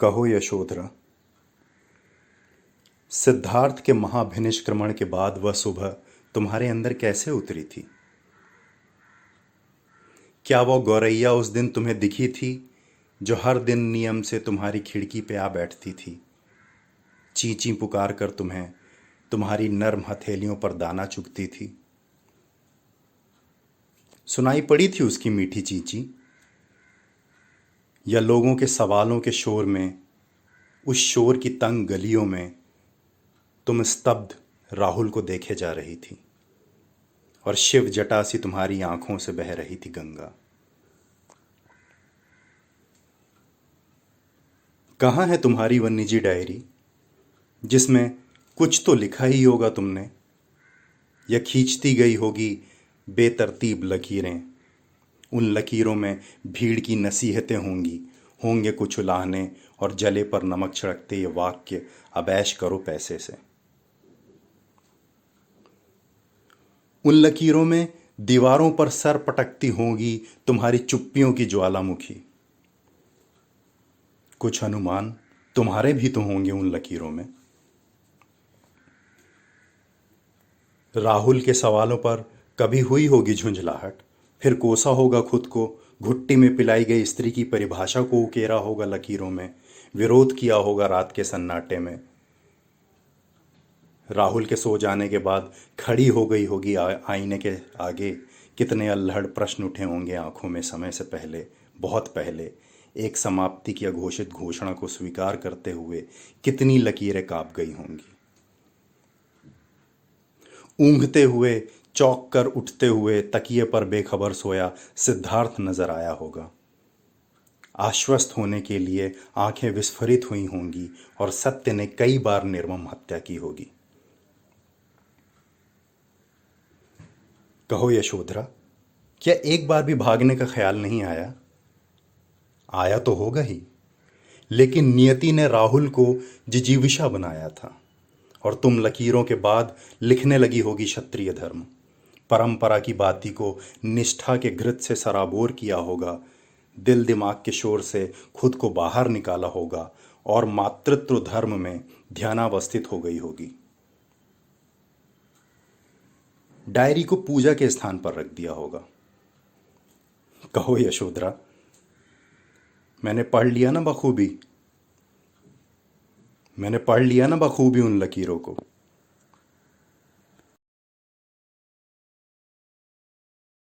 कहो यशोधरा। सिद्धार्थ के महाभिनिष्क्रमण के बाद वह सुबह तुम्हारे अंदर कैसे उतरी थी? क्या वो गौरैया उस दिन तुम्हें दिखी थी जो हर दिन नियम से तुम्हारी खिड़की पे आ बैठती थी, चींची पुकार कर तुम्हें तुम्हारी नर्म हथेलियों पर दाना चुगती थी? सुनाई पड़ी थी उसकी मीठी चींची, या लोगों के सवालों के शोर में, उस शोर की तंग गलियों में तुम स्तब्ध राहुल को देखे जा रही थी और शिव जटा सी तुम्हारी आंखों से बह रही थी गंगा? कहाँ है तुम्हारी वह निजी डायरी जिसमें कुछ तो लिखा ही होगा तुमने, या खींचती गई होगी बेतरतीब लकीरें? उन लकीरों में भीड़ की नसीहतें होंगी, होंगे कुछ उलाहने और जले पर नमक छिड़कते ये वाक्य, अब ऐश करो पैसे से। उन लकीरों में दीवारों पर सर पटकती होंगी तुम्हारी चुप्पियों की ज्वालामुखी। कुछ अनुमान तुम्हारे भी तो होंगे उन लकीरों में। राहुल के सवालों पर कभी हुई होगी झुंझलाहट, फिर कोसा होगा खुद को, घुट्टी में पिलाई गई स्त्री की परिभाषा को उकेरा होगा लकीरों में, विरोध किया होगा रात के सन्नाटे में। राहुल के सो जाने के बाद खड़ी हो गई होगी आईने के आगे, कितने अल्हड़ प्रश्न उठे होंगे आंखों में समय से पहले, बहुत पहले, एक समाप्ति की अघोषित घोषणा को स्वीकार करते हुए कितनी लकीरें कांप गई होंगी। ऊँघते हुए, चौंक कर उठते हुए तकिए पर बेखबर सोया सिद्धार्थ नजर आया होगा। आश्वस्त होने के लिए आंखें विस्फारित हुई होंगी और सत्य ने कई बार निर्मम हत्या की होगी। कहो यशोधरा, क्या एक बार भी भागने का ख्याल नहीं आया? आया तो होगा ही, लेकिन नियति ने राहुल को जिजीविषा बनाया था और तुम लकीरों के बाद लिखने लगी होगी क्षत्रिय धर्म, परंपरा की बाती को निष्ठा के घृत से सराबोर किया होगा, दिल दिमाग के शोर से खुद को बाहर निकाला होगा और मातृत्व धर्म में ध्यानावस्थित हो गई होगी। डायरी को पूजा के स्थान पर रख दिया होगा। कहो यशोधरा, मैंने पढ़ लिया ना बखूबी उन लकीरों को।